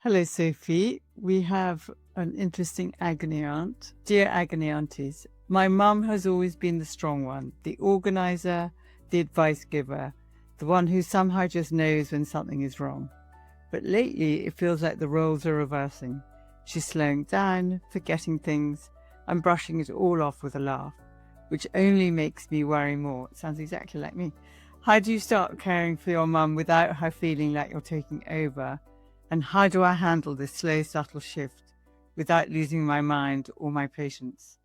Hello, Sophie. We have an interesting agony aunt. Dear Agony Aunties, my mum has always been the strong one, the organizer, the advice giver, the one who somehow just knows when something is wrong. But lately, it feels like the roles are reversing. She's slowing down, forgetting things, and brushing it all off with a laugh, which only makes me worry more. It sounds exactly like me. How do you start caring for your mum without her feeling like you're taking over? And how do I handle this slow, subtle shift without losing my mind or my patience?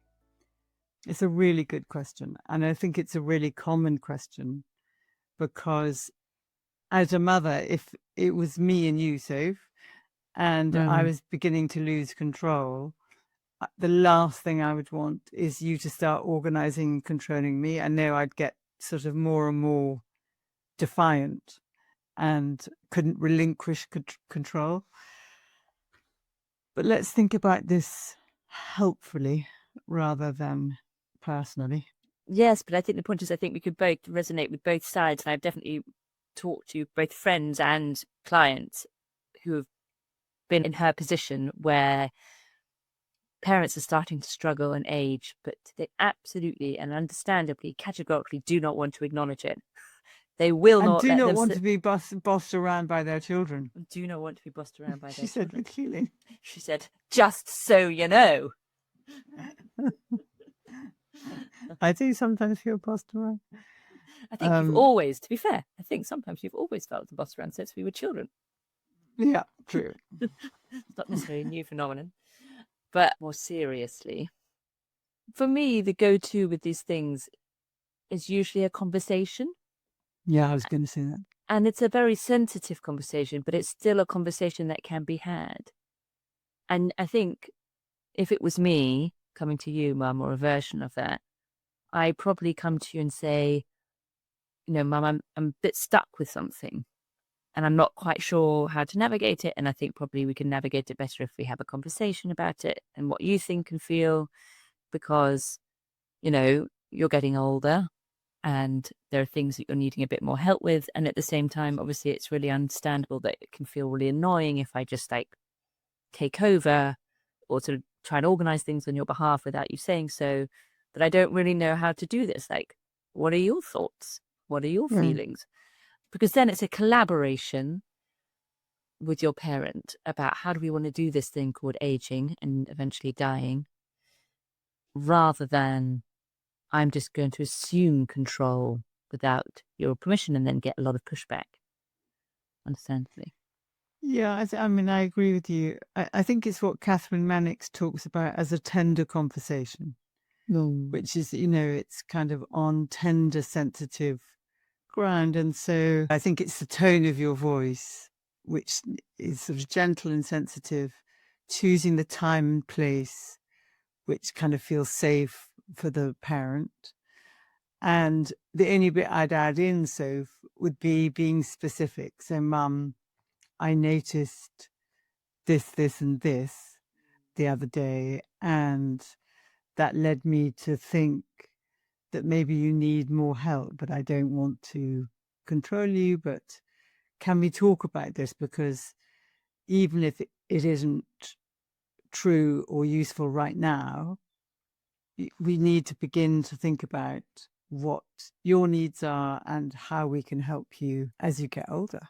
It's a really good question. And I think it's a really common question because as a mother, if it was me and you, Soph, and I was beginning to lose control, the last thing I would want is you to start organizing and controlling me. I know I'd get sort of more and more defiant and couldn't relinquish control. But let's think about this helpfully rather than personally. Yes, but I think the point is I think we could both resonate with both sides. And I've definitely talked to both friends and clients who have been in her position where parents are starting to struggle and age, but they absolutely and understandably, categorically do not want to acknowledge it. They will and not do let not them want to be bossed around by their children. do not want to be bossed around by She their said children. with feeling. She said, just so you know. I do sometimes feel bossed around. I think you've always, to be fair, I think sometimes you've always felt the boss around since we were children. Yeah, true. It's not necessarily a new phenomenon. But more seriously, for me, the go-to with these things is usually a conversation. Yeah, I was going to say that. And it's a very sensitive conversation, but it's still a conversation that can be had. And I think if it was me coming to you, Mum, or a version of that, I probably come to you and say, Mum, I'm a bit stuck with something and I'm not quite sure how to navigate it. And I think probably we can navigate it better if we have a conversation about it and what you think and feel, because, you're getting older and there are things that you're needing a bit more help with. And at the same time, obviously, it's really understandable that it can feel really annoying if I just take over or sort of try and organize things on your behalf without you saying so. But I don't really know how to do this. What are your thoughts? What are your feelings? Because then it's a collaboration with your parent about how do we want to do this thing called aging and eventually dying, rather than I'm just going to assume control without your permission and then get a lot of pushback, understandably. Yeah, I agree with you. I think it's what Catherine Mannix talks about as a tender conversation, which is, it's kind of on tender, sensitive ground. And so I think it's the tone of your voice, which is sort of gentle and sensitive, choosing the time and place, which kind of feels safe for the parent. And the only bit I'd add in, Soph, would be being specific. So, Mum, I noticed this, and this the other day, and that led me to think that maybe you need more help, but I don't want to control you. But can we talk about this? Because even if it isn't true or useful right now, we need to begin to think about what your needs are and how we can help you as you get older.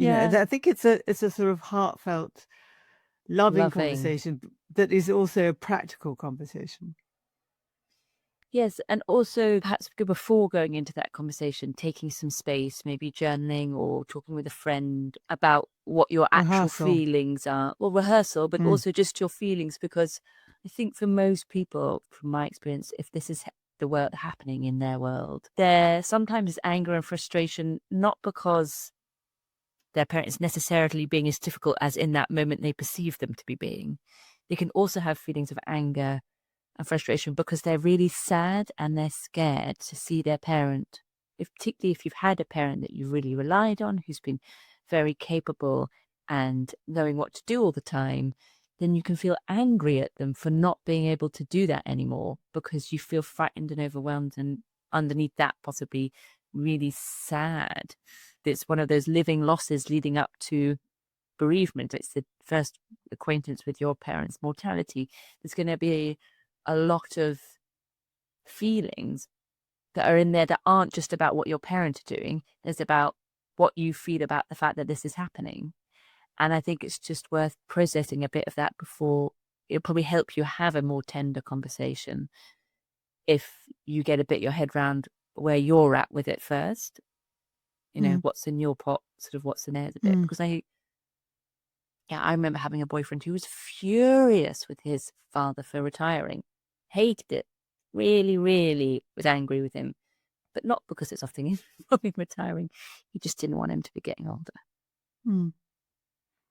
I think it's a sort of heartfelt, loving conversation that is also a practical conversation. Yes, and also perhaps before going into that conversation, taking some space, maybe journaling or talking with a friend about what your actual feelings are. Well, rehearsal, but also just your feelings, because I think for most people, from my experience, if this is the world happening in their world, there sometimes is anger and frustration, not because their parents necessarily being as difficult as in that moment they perceive them to be being. They can also have feelings of anger and frustration because they're really sad and they're scared to see their parent, particularly if you've had a parent that you really relied on, who's been very capable and knowing what to do all the time, then you can feel angry at them for not being able to do that anymore because you feel frightened and overwhelmed, and underneath that possibly really sad. It's one of those living losses leading up to bereavement, it's the first acquaintance with your parents' mortality, there's going to be a lot of feelings that are in there that aren't just about what your parents are doing. There's about what you feel about the fact that this is happening. And I think it's just worth processing a bit of that before. It'll probably help you have a more tender conversation if you get a bit your head round where you're at with it first. What's in your pot, sort of what's in theirs a bit. Because I remember having a boyfriend who was furious with his father for retiring, hated it, really, really was angry with him, but not because it's something involving retiring. He just didn't want him to be getting older.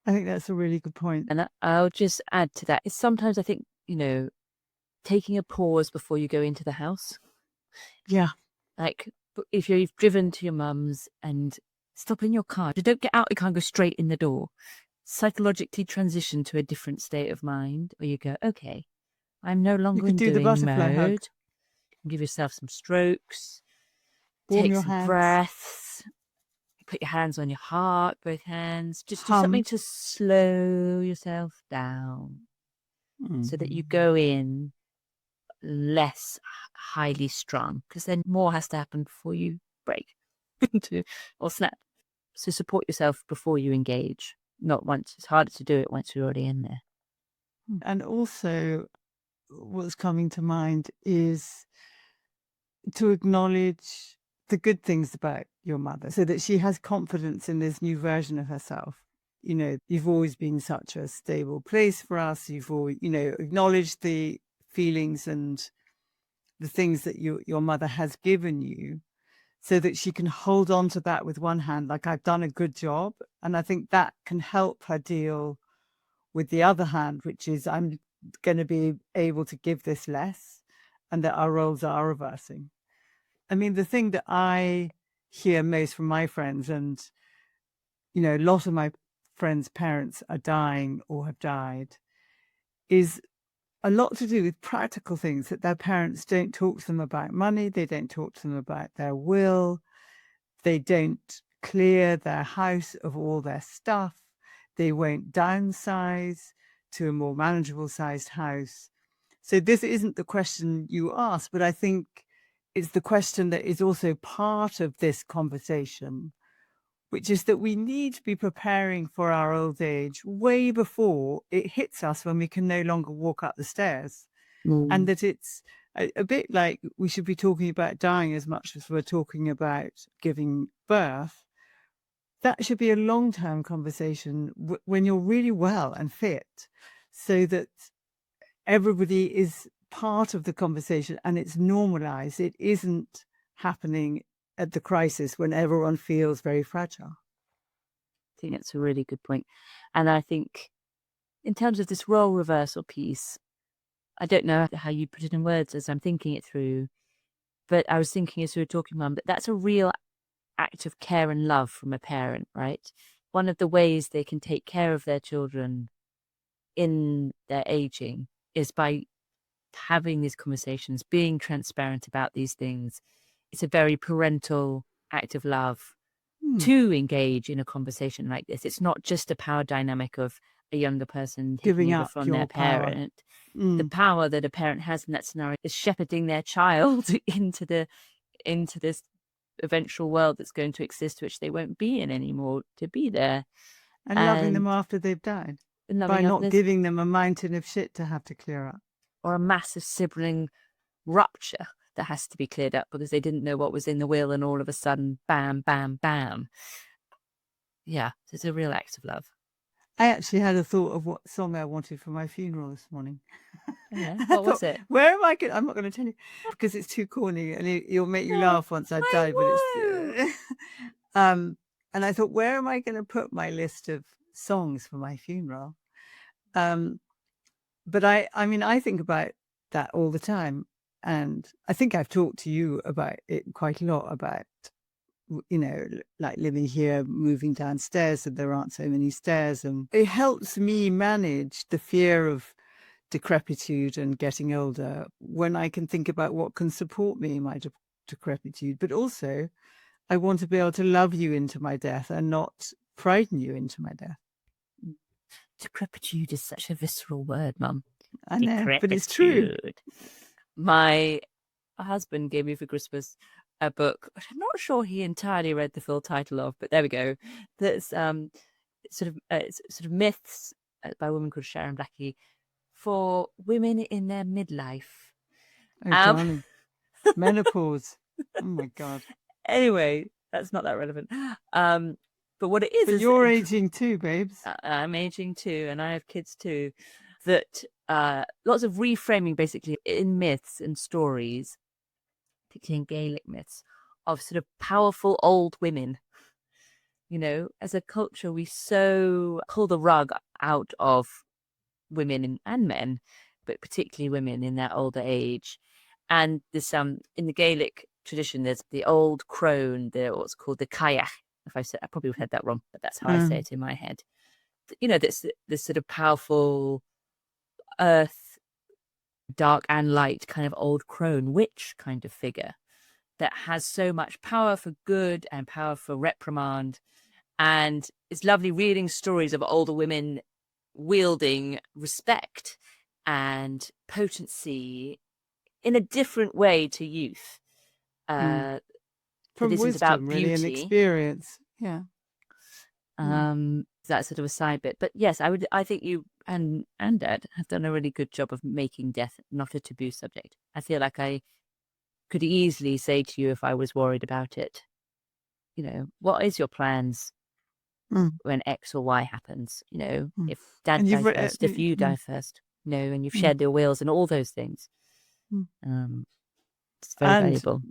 I think that's a really good point. And I'll just add to that is sometimes I think, taking a pause before you go into the house. Yeah. Like if you've driven to your mum's and stop in your car, you don't get out, you can't go straight in the door. Psychologically transition to a different state of mind, or you go, okay, I'm no longer in doing the butterfly mode. hug. Give yourself some strokes. Warm Take your some hands. breaths. Put your hands on your heart, both hands. Just do something to slow yourself down so that you go in less highly strung, because then more has to happen before you break or snap. So support yourself before you engage, not once. It's harder to do it once you're already in there. And also what's coming to mind is to acknowledge the good things about your mother so that she has confidence in this new version of herself. You've always been such a stable place for us. You've always, acknowledged the feelings and the things that your mother has given you so that she can hold on to that with one hand, like I've done a good job. And I think that can help her deal with the other hand, which is I'm going to be able to give this less and that our roles are reversing. I mean, the thing that I hear most from my friends, and, a lot of my friends' parents are dying or have died, is a lot to do with practical things, that their parents don't talk to them about money. They don't talk to them about their will. They don't clear their house of all their stuff. They won't downsize to a more manageable sized house. So this isn't the question you asked, but I think it's the question that is also part of this conversation, which is that we need to be preparing for our old age way before it hits us when we can no longer walk up the stairs. And that it's a bit like we should be talking about dying as much as we're talking about giving birth. That should be a long-term conversation when you're really well and fit, so that everybody is part of the conversation and it's normalized. It isn't happening at the crisis when everyone feels very fragile. I think that's a really good point. And I think in terms of this role reversal piece, I don't know how you put it in words as I'm thinking it through, but I was thinking as we were talking, Mum, that that's a real act of care and love from a parent, right? One of the ways they can take care of their children in their aging is by having these conversations, being transparent about these things. It's a very parental act of love to engage in a conversation like this. It's not just a power dynamic of a younger person Giving over up from your their parent. The power that a parent has in that scenario is shepherding their child into this eventual world that's going to exist, which they won't be in anymore, to be there. And loving them after they've died. By not giving them a mountain of shit to have to clear up. Or a massive sibling rupture that has to be cleared up because they didn't know what was in the will, and all of a sudden, bam, bam, bam. Yeah, it's a real act of love. I actually had a thought of what song I wanted for my funeral this morning. Yeah, what was it? Where am I going? I'm not going to tell you because it's too corny and it'll make you laugh once I've died. But it's and I thought, where am I going to put my list of songs for my funeral? But I mean, I think about that all the time, and I think I've talked to you about it quite a lot, about, like living here, moving downstairs, and there aren't so many stairs, and it helps me manage the fear of decrepitude and getting older when I can think about what can support me in my decrepitude. But also, I want to be able to love you into my death and not frighten you into my death. Decrepitude is such a visceral word, Mum. I know, but it's true. My husband gave me for Christmas a book, which I'm not sure he entirely read the full title of, but there we go. That's sort of myths by a woman called Sharon Blackie for women in their midlife. Oh, darling. Menopause. Oh my God. Anyway, that's not that relevant. But what it is, but you're aging too, babes. I'm aging too, and I have kids too. That lots of reframing, basically, in myths and stories, particularly in Gaelic myths, of sort of powerful old women. You know, as a culture, we so pull the rug out of women and men, but particularly women in their older age. And this in the Gaelic tradition, there's the old crone, what's called the kayak. If I probably would have said that wrong, but that's how I say it in my head. You know, this sort of powerful earth, dark and light kind of old crone, witch kind of figure that has so much power for good and power for reprimand. And it's lovely reading stories of older women wielding respect and potency in a different way to youth. From wisdom, really, and experience. Yeah. That's sort of a side bit. But yes, I think you and Dad have done a really good job of making death not a taboo subject. I feel like I could easily say to you if I was worried about it, you know, what is your plans when X or Y happens? You know, if Dad dies first, if you die first, you know, and you've shared your wills and all those things. It's very valuable.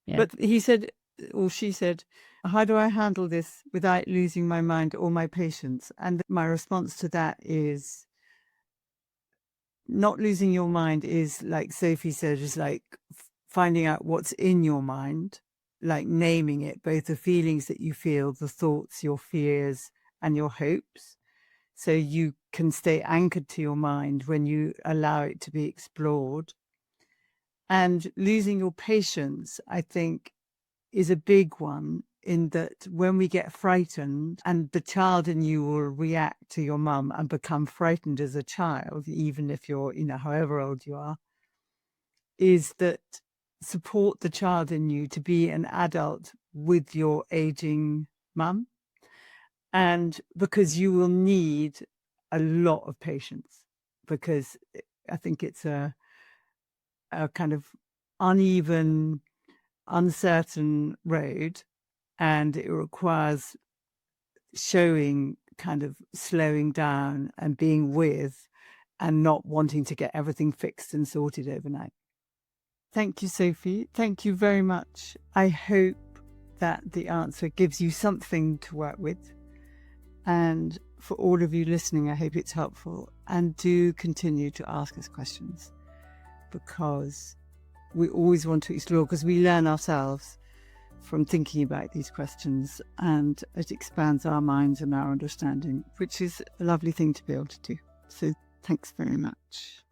Yeah. But he said, or she said, how do I handle this without losing my mind or my patience? And my response to that is, not losing your mind is, like Sophie said, is like finding out what's in your mind, like naming it, both the feelings that you feel, the thoughts, your fears, and your hopes. So you can stay anchored to your mind when you allow it to be explored. And losing your patience, I think, is a big one, in that when we get frightened, and the child in you will react to your mum and become frightened as a child, even if you're, you know, however old you are, is that support the child in you to be an adult with your aging mum. And because you will need a lot of patience, because I think it's a kind of uneven, uncertain road, and it requires showing kind of slowing down and being with, and not wanting to get everything fixed and sorted overnight. Thank you, Sophie. Thank you very much. I hope that the answer gives you something to work with. And for all of you listening, I hope it's helpful. And do continue to ask us questions, because we always want to explore, because we learn ourselves from thinking about these questions, and it expands our minds and our understanding, which is a lovely thing to be able to do. So thanks very much.